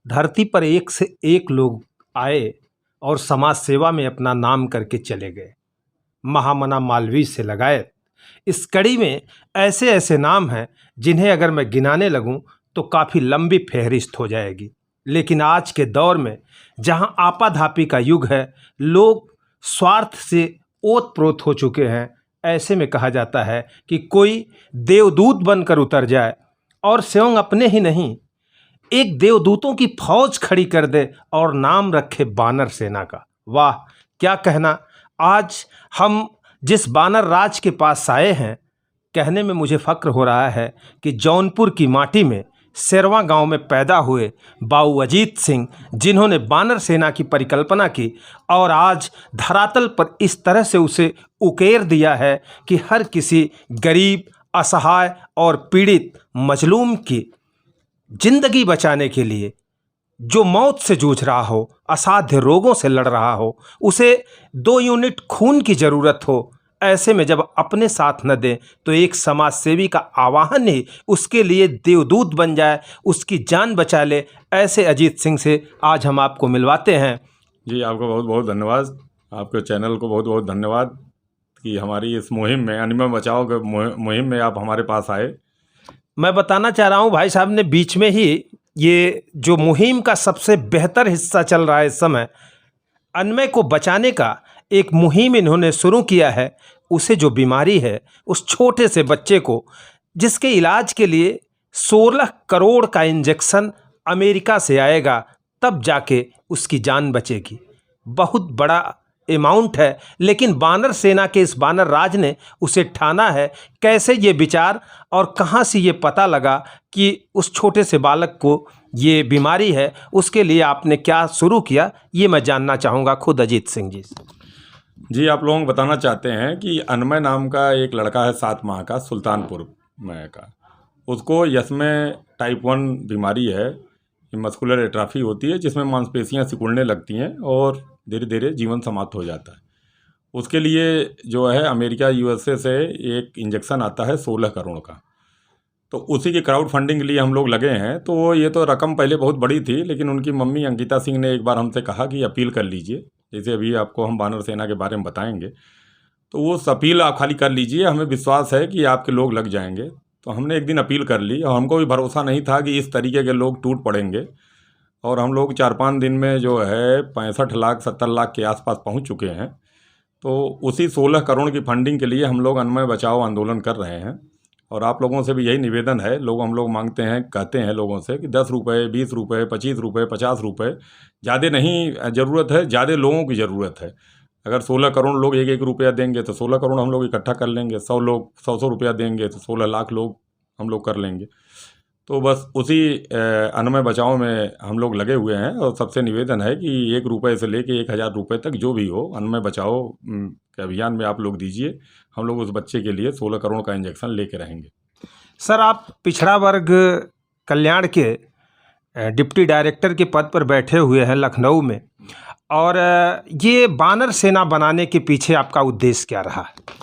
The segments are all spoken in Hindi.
धरती पर एक से एक लोग आए और समाज सेवा में अपना नाम करके चले गए। महामना मालवीय से लगाए इस कड़ी में ऐसे ऐसे नाम हैं जिन्हें अगर मैं गिनाने लगूं तो काफ़ी लंबी फहरिस्त हो जाएगी। लेकिन आज के दौर में जहां आपाधापी का युग है, लोग स्वार्थ से ओत-प्रोत हो चुके हैं। ऐसे में कहा जाता है कि कोई देवदूत बनकर उतर जाए और स्वयं अपने ही नहीं, एक देवदूतों की फौज खड़ी कर दे और नाम रखे बानर सेना का। वाह, क्या कहना। आज हम जिस बानर राज के पास आए हैं, कहने में मुझे फक्र हो रहा है कि जौनपुर की माटी में सिरवा गांव में पैदा हुए बाऊ अजीत सिंह, जिन्होंने बानर सेना की परिकल्पना की और आज धरातल पर इस तरह से उसे उकेर दिया है कि हर किसी गरीब, असहाय और पीड़ित मजलूम की जिंदगी बचाने के लिए, जो मौत से जूझ रहा हो, असाध्य रोगों से लड़ रहा हो, उसे 2 यूनिट खून की ज़रूरत हो, ऐसे में जब अपने साथ न दें तो एक समाज सेवी का आवाहन ही उसके लिए देवदूत बन जाए, उसकी जान बचा ले। ऐसे अजीत सिंह से आज हम आपको मिलवाते हैं। जी, आपको बहुत बहुत धन्यवाद। आपके चैनल को बहुत बहुत धन्यवाद कि हमारी इस मुहिम में, एनिमल बचाओ के मुहिम में आप हमारे पास आए। मैं बताना चाह रहा हूँ भाई साहब ने बीच में ही ये जो मुहिम का सबसे बेहतर हिस्सा चल रहा है इस समय, अनमय को बचाने का एक मुहिम इन्होंने शुरू किया है। उसे जो बीमारी है, उस छोटे से बच्चे को, जिसके इलाज के लिए 16 करोड़ का इंजेक्शन अमेरिका से आएगा, तब जाके उसकी जान बचेगी। बहुत बड़ा अमाउंट है, लेकिन बानर सेना के इस बानर राज ने उसे ठाना है। कैसे ये विचार और कहाँ से ये पता लगा कि उस छोटे से बालक को ये बीमारी है, उसके लिए आपने क्या शुरू किया, ये मैं जानना चाहूँगा खुद अजीत सिंह जी से। जी, आप लोगों को बताना चाहते हैं कि अनमय नाम का एक लड़का है 7 माह का, सुल्तानपुर में का। उसको यस्मे टाइप 1 बीमारी है, मस्कुलर एट्राफी होती है, जिसमें मांसपेशियां सिकुड़ने लगती हैं और धीरे धीरे जीवन समाप्त हो जाता है। उसके लिए जो है अमेरिका यूएसए से एक इंजेक्शन आता है 16 करोड़ का, तो उसी की क्राउड फंडिंग के लिए हम लोग लगे हैं। तो ये तो रकम पहले बहुत बड़ी थी, लेकिन उनकी मम्मी अंकिता सिंह ने एक बार हमसे कहा कि अपील कर लीजिए, जैसे अभी आपको हम बानर सेना के बारे में बताएंगे, तो वो अपील आप खाली कर लीजिए, हमें विश्वास है कि आपके लोग लग जाएंगे। तो हमने एक दिन अपील कर ली और हमको भी भरोसा नहीं था कि इस तरीके के लोग टूट पड़ेंगे, और हम लोग 4-5 दिन में जो है 65 लाख 70 लाख के आसपास पहुंच चुके हैं। तो उसी 16 करोड़ की फंडिंग के लिए हम लोग अनमय बचाओ आंदोलन कर रहे हैं। और आप लोगों से भी यही निवेदन है, हम लोग मांगते हैं, कहते हैं लोगों से कि 10 रुपये, 20 रुपये, 25 रुपये, 50 रुपये, ज़्यादा नहीं ज़रूरत है, ज़्यादा लोगों की ज़रूरत है। अगर 16 करोड़ लोग 1-1 रुपया देंगे तो 16 करोड़ हम लोग इकट्ठा कर लेंगे। 100 लोग 100-100 रुपया देंगे तो 16 लाख लोग हम लोग कर लेंगे। तो बस उसी अनमय बचाओ में हम लोग लगे हुए हैं, और सबसे निवेदन है कि 1 रुपये से लेके 1000 रुपये तक जो भी हो, अनमय बचाओ के अभियान में आप लोग दीजिए। हम लोग उस बच्चे के लिए 16 करोड़ का इंजेक्शन लेके रहेंगे। सर, आप पिछड़ा वर्ग कल्याण के डिप्टी डायरेक्टर के पद पर बैठे हुए हैं लखनऊ में, और ये बानर सेना बनाने के पीछे आपका उद्देश्य क्या रहा है?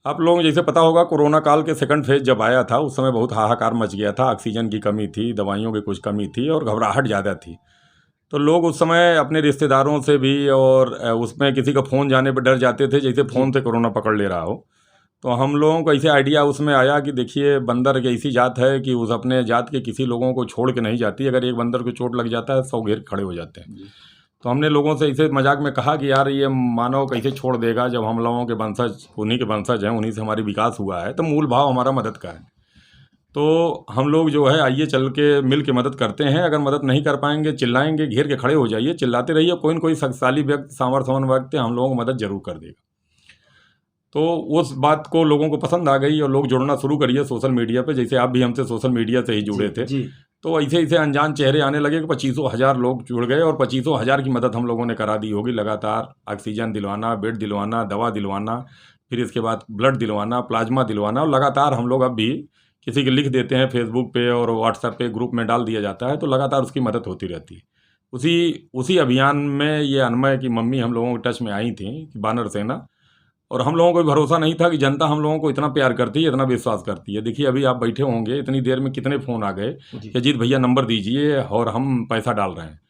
आप लोगों को जैसे पता होगा, कोरोना काल के सेकंड फेज जब आया था, उस समय बहुत हाहाकार मच गया था। ऑक्सीजन की कमी थी, दवाइयों की कुछ कमी थी, और घबराहट ज़्यादा थी। तो लोग उस समय अपने रिश्तेदारों से भी, और उसमें किसी का फ़ोन जाने पर डर जाते थे, जैसे फ़ोन से कोरोना पकड़ ले रहा हो। तो हम लोगों को ऐसे आइडिया उसमें आया कि देखिए, बंदर की ऐसी जात है कि उस अपने जात के किसी लोगों को छोड़ के नहीं जाती। अगर एक बंदर को चोट लग जाता है, 100 घेर खड़े हो जाते हैं। तो हमने लोगों से ऐसे मजाक में कहा कि यार, ये मानव कैसे छोड़ देगा, जब हम लोगों के वंशज उन्हीं के वंशज हैं, उन्हीं से हमारी विकास हुआ है। तो मूल भाव हमारा मदद का है। तो हम लोग जो है, आइए चल के मिल के मदद करते हैं। अगर मदद नहीं कर पाएंगे, चिल्लाएंगे, घेर के खड़े हो जाइए, चिल्लाते रहिए, कोई न कोई शक्तिशाली व्यक्ति, सामर्थ्यवान व्यक्ति हम लोगों को मदद जरूर कर देगा। तो उस बात को लोगों को पसंद आ गई, और लोग जुड़ना शुरू करिए सोशल मीडिया पे, जैसे आप भी हमसे सोशल मीडिया से ही जुड़े थे। तो ऐसे ऐसे अनजान चेहरे आने लगे कि 25,000 लोग जुड़ गए, और 25,000 की मदद हम लोगों ने करा दी होगी। लगातार ऑक्सीजन दिलवाना, बेड दिलवाना, दवा दिलवाना, फिर इसके बाद ब्लड दिलवाना, प्लाज्मा दिलवाना, और लगातार हम लोग अब भी किसी के लिख देते हैं फेसबुक पे और व्हाट्सएप पे, ग्रुप में डाल दिया जाता है, तो लगातार उसकी मदद होती रहती है। उसी अभियान में ये अनमय की मम्मी हम लोगों के टच में आई थी, बानर सेना। और हम लोगों को भी भरोसा नहीं था कि जनता हम लोगों को इतना प्यार करती है, इतना विश्वास करती है। देखिए अभी आप बैठे होंगे, इतनी देर में कितने फ़ोन आ गए जी। कि अजीत भैया नंबर दीजिए और हम पैसा डाल रहे हैं।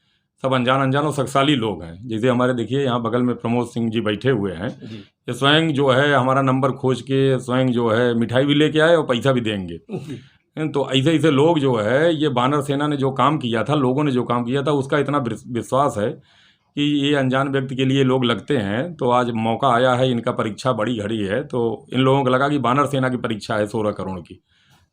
सब अनजान अनजान और शक्तिशाली लोग हैं। जैसे हमारे देखिए यहाँ बगल में प्रमोद सिंह जी बैठे हुए हैं, जी। ये स्वयं जो है हमारा नंबर खोज के स्वयं जो है मिठाई भी लेके आए और पैसा भी देंगे। तो ऐसे ऐसे लोग जो है, ये बानर सेना ने जो काम किया था, लोगों ने जो काम किया था, उसका इतना विश्वास है कि ये अनजान व्यक्ति के लिए लोग लगते हैं। तो आज मौका आया है, इनका परीक्षा बड़ी घड़ी है, तो इन लोगों को लगा कि बानर सेना की परीक्षा है 16 करोड़ की,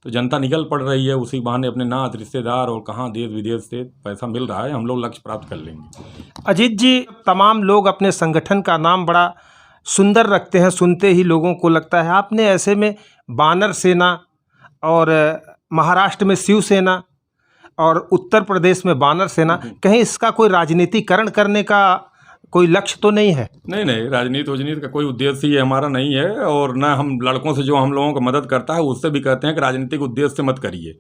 तो जनता निकल पड़ रही है। उसी बहाने अपने नात रिश्तेदार और कहाँ देश विदेश से पैसा मिल रहा है, हम लोग लक्ष्य प्राप्त कर लेंगे। अजीत जी, तमाम लोग अपने संगठन का नाम बड़ा सुंदर रखते हैं, सुनते ही लोगों को लगता है। आपने ऐसे में बानर सेना और महाराष्ट्र में शिवसेना और उत्तर प्रदेश में बानर सेना, कहीं इसका कोई राजनीतिकरण करने का कोई लक्ष्य तो नहीं है? नहीं नहीं, राजनीति वजनीति का कोई उद्देश्य ये हमारा नहीं है। और न हम लड़कों से जो हम लोगों को मदद करता है उससे भी कहते हैं कि राजनीतिक उद्देश्य से मत करिए,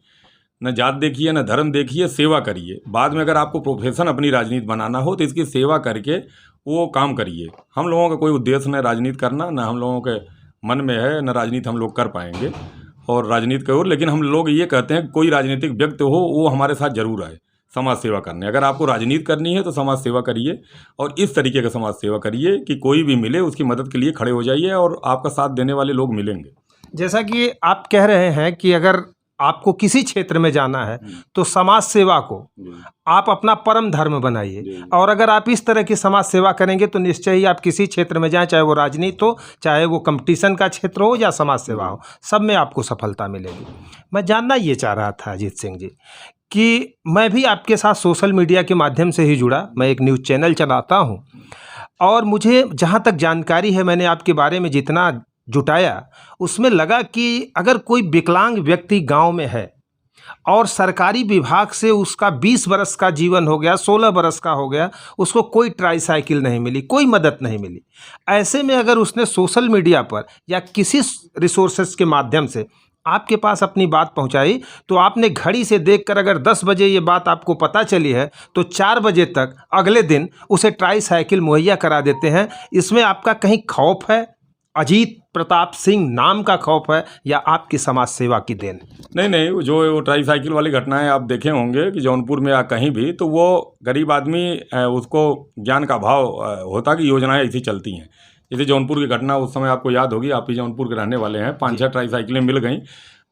न जात देखिए न धर्म देखिए, सेवा करिए। बाद में अगर आपको प्रोफेशन अपनी राजनीति बनाना हो तो इसकी सेवा करके वो काम करिए। हम लोगों का कोई उद्देश्य न राजनीति करना, न हम लोगों के मन में है, न राजनीति हम लोग कर पाएंगे और राजनीति करो। लेकिन हम लोग ये कहते हैं कि कोई राजनीतिक व्यक्ति हो वो हमारे साथ जरूर आए समाज सेवा करने। अगर आपको राजनीति करनी है तो समाज सेवा करिए और इस तरीके का समाज सेवा करिए कि कोई भी मिले उसकी मदद के लिए खड़े हो जाइए और आपका साथ देने वाले लोग मिलेंगे। जैसा कि आप कह रहे हैं कि अगर आपको किसी क्षेत्र में जाना है तो समाज सेवा को आप अपना परम धर्म बनाइए, और अगर आप इस तरह की समाज सेवा करेंगे तो निश्चय ही आप किसी क्षेत्र में जाएं, चाहे वो राजनीति हो, चाहे वो कंपटीशन का क्षेत्र हो या समाज सेवा हो, सब में आपको सफलता मिलेगी। मैं जानना ये चाह रहा था अजीत सिंह जी कि मैं भी आपके साथ सोशल मीडिया के माध्यम से ही जुड़ा। मैं एक न्यूज़ चैनल चलाता हूँ और मुझे जहाँ तक जानकारी है, मैंने आपके बारे में जितना जुटाया उसमें लगा कि अगर कोई विकलांग व्यक्ति गांव में है और सरकारी विभाग से उसका 20 बरस का जीवन हो गया, 16 बरस का हो गया, उसको कोई ट्राईसाइकिल नहीं मिली, कोई मदद नहीं मिली, ऐसे में अगर उसने सोशल मीडिया पर या किसी रिसोर्सेज के माध्यम से आपके पास अपनी बात पहुंचाई, तो आपने घड़ी से देखकर अगर 10 बजे ये बात आपको पता चली है तो 4 बजे तक अगले दिन उसे ट्राईसाइकिल मुहैया करा देते हैं। इसमें आपका कहीं खौफ है, अजीत प्रताप सिंह नाम का खौफ है, या आपकी समाज सेवा की देन? नहीं नहीं, वो ट्राईसाइकिल वाली घटनाएं आप देखे होंगे कि जौनपुर में या कहीं भी, तो वो गरीब आदमी उसको ज्ञान का अभाव होता कि योजनाएं ऐसी चलती हैं। जैसे जौनपुर की घटना उस समय आपको याद होगी, आप ही जौनपुर के रहने वाले हैं। 5-6 ट्राईसाइकिलें मिल गई,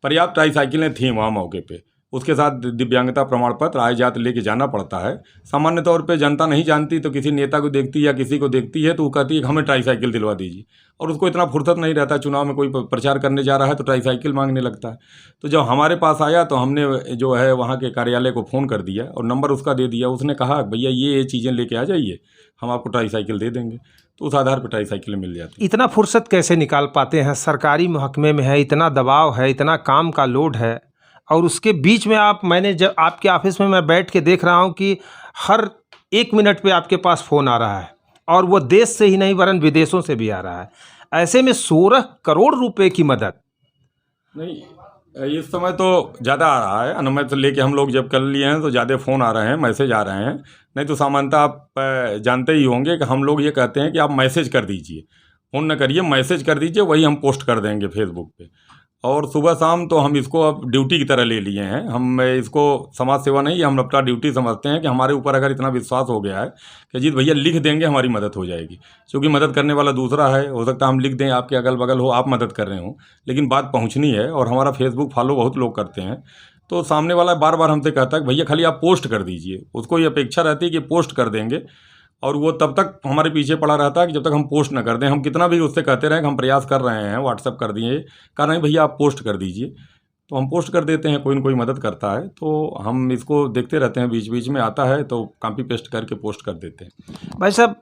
पर्याप्त ट्राईसाइकिलें थीं वहाँ मौके पे। उसके साथ दिव्यांगता प्रमाण पत्र आय जात लेके जाना पड़ता है। सामान्य तौर पे जनता नहीं जानती, तो किसी नेता को देखती या किसी को देखती है तो वो कहती है कि हमें ट्राईसाइकिल दिलवा दीजिए, और उसको इतना फुर्सत नहीं रहता। चुनाव में कोई प्रचार करने जा रहा है तो ट्राईसाइकिल मांगने लगता है। तो जब हमारे पास आया तो हमने जो है वहाँ के कार्यालय को फ़ोन कर दिया और नंबर उसका दे दिया। उसने कहा भैया ये चीज़ें लेके आ जाइए, हम आपको ट्राईसाइकिल दे देंगे। तो उस आधार पर ट्राईसाइकिलें मिल जाती। इतना फुर्सत कैसे निकाल पाते हैं? सरकारी महकमे में है, इतना दबाव है, इतना काम का लोड है, और उसके बीच में मैंने जब आपके ऑफिस में मैं बैठ के देख रहा हूं कि हर 1 मिनट पे आपके पास फ़ोन आ रहा है, और वो देश से ही नहीं वरन विदेशों से भी आ रहा है। ऐसे में 16 करोड़ रुपए की मदद नहीं, इस समय तो ज़्यादा आ रहा है। अनुमति लेके हम लोग जब कर लिए हैं तो ज़्यादा फ़ोन आ रहे हैं, मैसेज आ रहे हैं। नहीं तो सामान्यतः आप जानते ही होंगे कि हम लोग ये कहते हैं कि आप मैसेज कर दीजिए, फ़ोन न करिए, मैसेज कर दीजिए, वही हम पोस्ट कर देंगे फेसबुक पे। और सुबह शाम तो हम इसको अब ड्यूटी की तरह ले लिए हैं। हम इसको समाज सेवा नहीं, हम अपना ड्यूटी समझते हैं कि हमारे ऊपर अगर इतना विश्वास हो गया है कि अजीत भैया लिख देंगे हमारी मदद हो जाएगी। क्योंकि मदद करने वाला दूसरा है, हो सकता है हम लिख दें, आपके अगल बगल हो, आप मदद कर रहे हो, लेकिन बात पहुंचनी है। और हमारा फेसबुक फॉलो बहुत लोग करते हैं, तो सामने वाला बार बार हमसे कहता है कि भैया खाली आप पोस्ट कर दीजिए। उसको ये अपेक्षा रहती है कि पोस्ट कर देंगे, और वो तब तक हमारे पीछे पड़ा रहता है कि जब तक हम पोस्ट ना कर दें। हम कितना भी उससे कहते रहें कि हम प्रयास कर रहे हैं, व्हाट्सएप कर दिए, कह रहे हैं भैया आप पोस्ट कर दीजिए, तो हम पोस्ट कर देते हैं। कोई न कोई मदद करता है तो हम इसको देखते रहते हैं, बीच बीच में आता है तो कॉपी पेस्ट करके पोस्ट कर देते हैं। भाई साहब,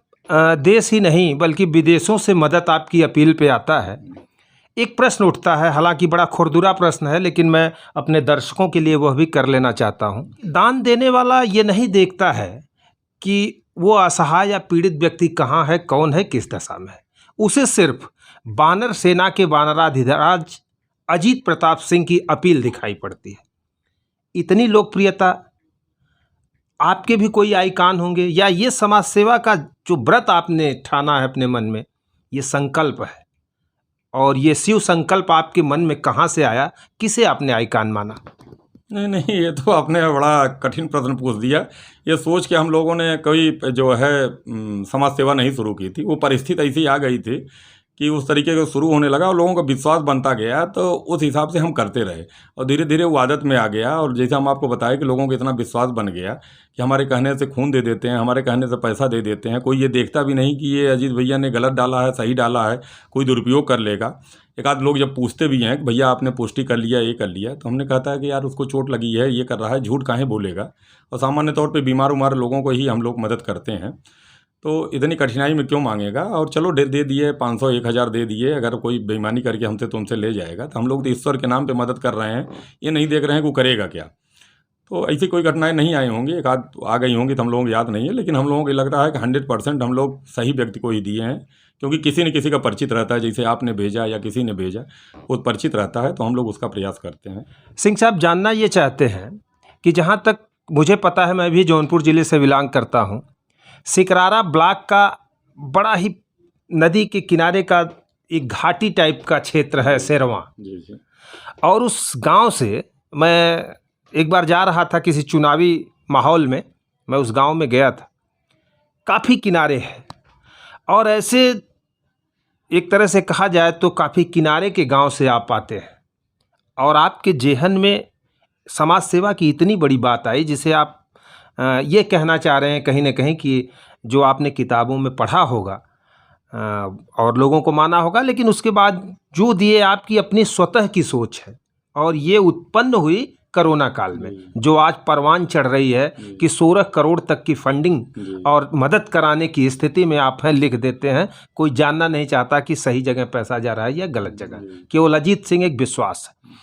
देश ही नहीं बल्कि विदेशों से मदद आपकी अपील पे आता है। एक प्रश्न उठता है, हालांकि बड़ा खुरदुरा प्रश्न है, लेकिन मैं अपने दर्शकों के लिए वह भी कर लेना चाहता हूँ। दान देने वाला ये नहीं देखता है कि वो असहाय या पीड़ित व्यक्ति कहाँ है, कौन है, किस दशा में है। उसे सिर्फ बानर सेना के बानराधिराज अजीत प्रताप सिंह की अपील दिखाई पड़ती है। इतनी लोकप्रियता, आपके भी कोई आइकॉन होंगे, या ये समाज सेवा का जो व्रत आपने ठाना है अपने मन में, ये संकल्प है, और ये शिव संकल्प आपके मन में कहाँ से आया, किसे आपने आइकान माना? नहीं नहीं, ये तो आपने बड़ा कठिन प्रश्न पूछ दिया। ये सोच के हम लोगों ने कोई जो है समाज सेवा नहीं शुरू की थी। वो परिस्थिति ऐसी आ गई थी कि उस तरीके का शुरू होने लगा और लोगों का विश्वास बनता गया, तो उस हिसाब से हम करते रहे और धीरे धीरे वो आदत में आ गया। और जैसे हम आपको बताया कि लोगों को इतना विश्वास बन गया कि हमारे कहने से खून दे देते हैं, हमारे कहने से पैसा दे देते हैं। कोई ये देखता भी नहीं कि ये अजीत भैया ने गलत डाला है, सही डाला है, कोई दुरुपयोग कर लेगा। एक आध लोग जब पूछते भी हैं कि भैया आपने पुष्टि कर लिया, ये कर लिया, तो हमने कहता है कि यार उसको चोट लगी है, ये कर रहा है, झूठ काहे बोलेगा। और सामान्य तौर पे बीमार उमार लोगों को ही हम लोग मदद करते हैं, तो इतनी कठिनाई में क्यों मांगेगा। और चलो दे दिए, 500 1000 दे दिए, अगर कोई बेईमानी करके हमसे तुमसे ले जाएगा तो हम लोग तो ईश्वर के नाम पे मदद कर रहे हैं, ये नहीं देख रहे हैं कि वो करेगा क्या। तो ऐसी कोई घटनाएं नहीं आई होंगी, एक आध आ गई होंगी तो हम लोगों को याद नहीं है, लेकिन हम लोगों को लग रहा है कि 100% हम लोग सही व्यक्ति को ही दिए हैं, क्योंकि किसी न किसी का परिचित रहता है। जैसे आपने भेजा या किसी ने भेजा, वो परिचित रहता है, तो हम लोग उसका प्रयास करते हैं। सिंह साहब, जानना ये चाहते हैं कि जहाँ तक मुझे पता है, मैं भी जौनपुर ज़िले से बिलोंग करता हूँ। सिकरारा ब्लॉक का बड़ा ही नदी के किनारे का एक घाटी टाइप का क्षेत्र है शेरवा, जी जी। और उस गांव से मैं एक बार जा रहा था किसी चुनावी माहौल में, मैं उस गांव में गया था। काफ़ी किनारे है और ऐसे एक तरह से कहा जाए तो काफ़ी किनारे के गांव से आप आते हैं और आपके जेहन में समाज सेवा की इतनी बड़ी बात आई, जिसे आप ये कहना चाह रहे हैं कहीं ना कहीं कि जो आपने किताबों में पढ़ा होगा और लोगों को माना होगा, लेकिन उसके बाद जो दिए आपकी अपनी स्वतः की सोच है, और ये उत्पन्न हुई कोरोना काल में, जो आज परवान चढ़ रही है कि 16 करोड़ तक की फंडिंग और मदद कराने की स्थिति में आप हैं, लिख देते हैं। कोई जानना नहीं चाहता कि सही जगह पैसा जा रहा है या गलत जगह, केवल अजीत सिंह एक विश्वास है।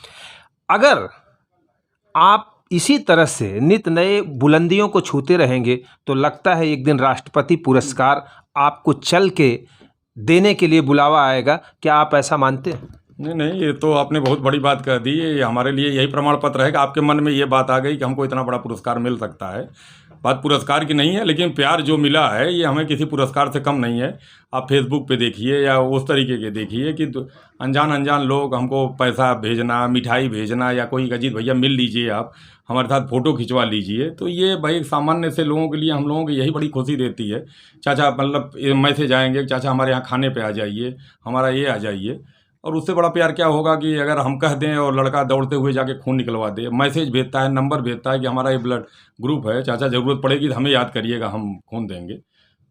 अगर आप इसी तरह से नित नए बुलंदियों को छूते रहेंगे तो लगता है एक दिन राष्ट्रपति पुरस्कार आपको चल के देने के लिए बुलावा आएगा। क्या आप ऐसा मानते हैं? नहीं नहीं, ये तो आपने बहुत बड़ी बात कह दी। ये हमारे लिए यही प्रमाण पत्र है कि आपके मन में ये बात आ गई कि हमको इतना बड़ा पुरस्कार मिल सकता है। बात पुरस्कार की नहीं है, लेकिन प्यार जो मिला है ये हमें किसी पुरस्कार से कम नहीं है। आप फेसबुक पे देखिए या उस तरीके के देखिए कि अनजान लोग हमको पैसा भेजना, मिठाई भेजना, या कोई अजीत भैया मिल लीजिए, आप हमारे साथ फ़ोटो खिंचवा लीजिए, तो ये भाई सामान्य से लोगों के लिए, हम लोगों को यही बड़ी खुशी देती है। चाचा मतलब मैसेज आएंगे, चाचा हमारे यहाँ खाने पे आ जाइए, हमारा ये आ जाइए। और उससे बड़ा प्यार क्या होगा कि अगर हम कह दें और लड़का दौड़ते हुए जाके खून निकलवा दे, मैसेज भेजता है, नंबर भेजता है कि हमारा ये ब्लड ग्रुप है, चाचा ज़रूरत पड़ेगी तो हमें याद करिएगा, हम खून देंगे।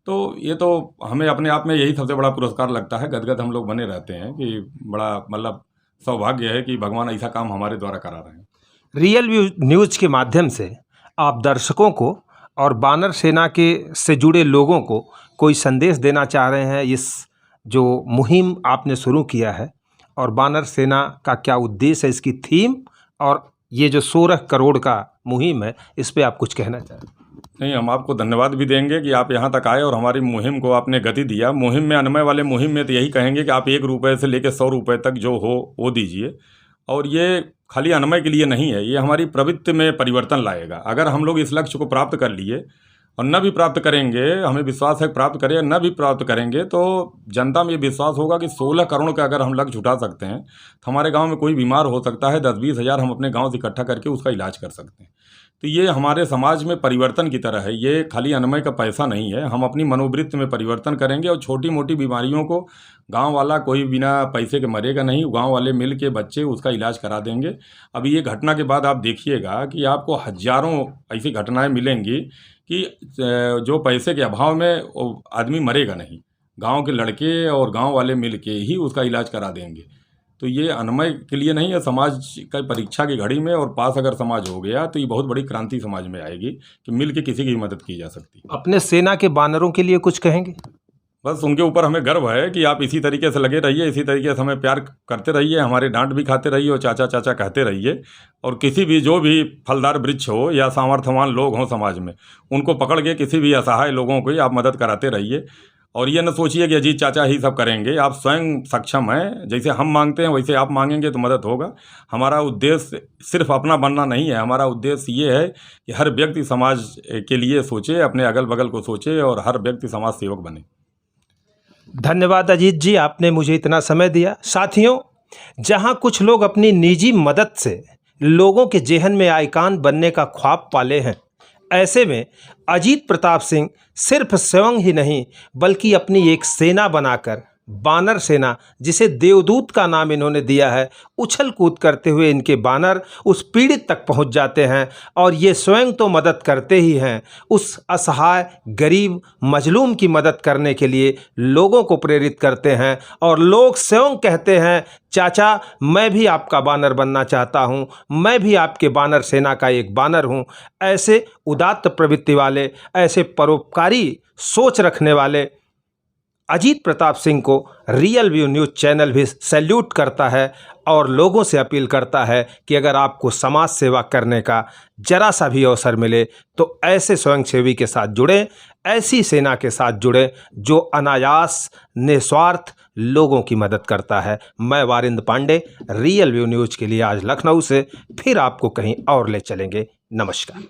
तो ये तो हमें अपने आप में यही सबसे बड़ा पुरस्कार लगता है। गदगद हम लोग बने रहते हैं कि बड़ा मतलब सौभाग्य है कि भगवान ऐसा काम हमारे द्वारा करा रहे हैं। रियल न्यूज़ के माध्यम से आप दर्शकों को और बानर सेना के से जुड़े लोगों को कोई संदेश देना चाह रहे हैं? इस जो मुहिम आपने शुरू किया है, और बानर सेना का क्या उद्देश्य है, इसकी थीम, और ये जो 16 करोड़ का मुहिम है, इस पे आप कुछ कहना चाहें? नहीं, हम आपको धन्यवाद भी देंगे कि आप यहाँ तक आए और हमारी मुहिम को आपने गति दिया। मुहिम में, अनमय वाले मुहिम में तो यही कहेंगे कि आप 1 रुपये से लेकर 100 रुपये तक जो हो वो दीजिए। और ये खाली अनमय के लिए नहीं है, ये हमारी प्रवृत्ति में परिवर्तन लाएगा। अगर हम लोग इस लक्ष्य को प्राप्त कर लिए और न भी प्राप्त करेंगे, हमें विश्वास है प्राप्त करें, न भी प्राप्त करेंगे, तो जनता में ये विश्वास होगा कि 16 करोड़ का अगर हम लक्ष्य उठा सकते हैं तो हमारे गांव में कोई बीमार हो सकता है, 10-20 हज़ार हम अपने गांव से इकट्ठा करके उसका इलाज कर सकते हैं। तो ये हमारे समाज में परिवर्तन की तरह है, ये खाली अनमय का पैसा नहीं है। हम अपनी मनोवृत्ति में परिवर्तन करेंगे और छोटी मोटी बीमारियों को गांव वाला कोई बिना पैसे के मरेगा नहीं, गांव वाले मिल के बच्चे उसका इलाज करा देंगे। अभी ये घटना के बाद आप देखिएगा कि आपको हजारों ऐसी घटनाएं मिलेंगी कि जो पैसे के अभाव में आदमी मरेगा नहीं, गांव के लड़के और गांव वाले मिल के ही उसका इलाज करा देंगे। तो ये अनमय के लिए नहीं है, समाज का परीक्षा की घड़ी में और पास अगर समाज हो गया तो ये बहुत बड़ी क्रांति समाज में आएगी कि मिल के किसी की मदद की जा सकती है। अपने सेना के बानरों के लिए कुछ कहेंगे? बस उनके ऊपर हमें गर्व है कि आप इसी तरीके से लगे रहिए, इसी तरीके से हमें प्यार करते रहिए, हमारे डांट भी खाते रहिए और चाचा चाचा कहते रहिए। और किसी भी जो भी फलदार वृक्ष हो या सामर्थ्यवान लोग हों समाज में, उनको पकड़ के किसी भी असहाय लोगों को आप मदद कराते रहिए। और ये न सोचिए कि अजीत चाचा ही सब करेंगे, आप स्वयं सक्षम हैं। जैसे हम मांगते हैं वैसे आप मांगेंगे तो मदद होगा। हमारा उद्देश्य सिर्फ अपना बनना नहीं है, हमारा उद्देश्य ये है कि हर व्यक्ति समाज के लिए सोचे, अपने अगल बगल को सोचे और हर व्यक्ति समाज सेवक बने। धन्यवाद अजीत जी, आपने मुझे इतना समय दिया। साथियों, जहां कुछ लोग अपनी निजी मदद से लोगों के जेहन में आइकॉन बनने का ख्वाब पाले हैं, ऐसे में अजीत प्रताप सिंह सिर्फ स्वयं ही नहीं बल्कि अपनी एक सेना बनाकर, बानर सेना, जिसे देवदूत का नाम इन्होंने दिया है, उछल कूद करते हुए इनके बानर उस पीड़ित तक पहुंच जाते हैं और ये स्वयं तो मदद करते ही हैं, उस असहाय गरीब मजलूम की मदद करने के लिए लोगों को प्रेरित करते हैं और लोग स्वयं कहते हैं, चाचा मैं भी आपका बानर बनना चाहता हूं, मैं भी आपके बानर सेना का एक बानर हूं। ऐसे उदात्त प्रवृत्ति वाले, ऐसे परोपकारी सोच रखने वाले अजीत प्रताप सिंह को रियल व्यू न्यूज़ चैनल भी सैल्यूट करता है और लोगों से अपील करता है कि अगर आपको समाज सेवा करने का जरा सा भी अवसर मिले तो ऐसे स्वयंसेवी के साथ जुड़ें, ऐसी सेना के साथ जुड़ें जो अनायास निस्वार्थ लोगों की मदद करता है। मैं वारिंद पांडे, रियल व्यू न्यूज़ के लिए आज लखनऊ से फिर आपको कहीं और ले चलेंगे। नमस्कार।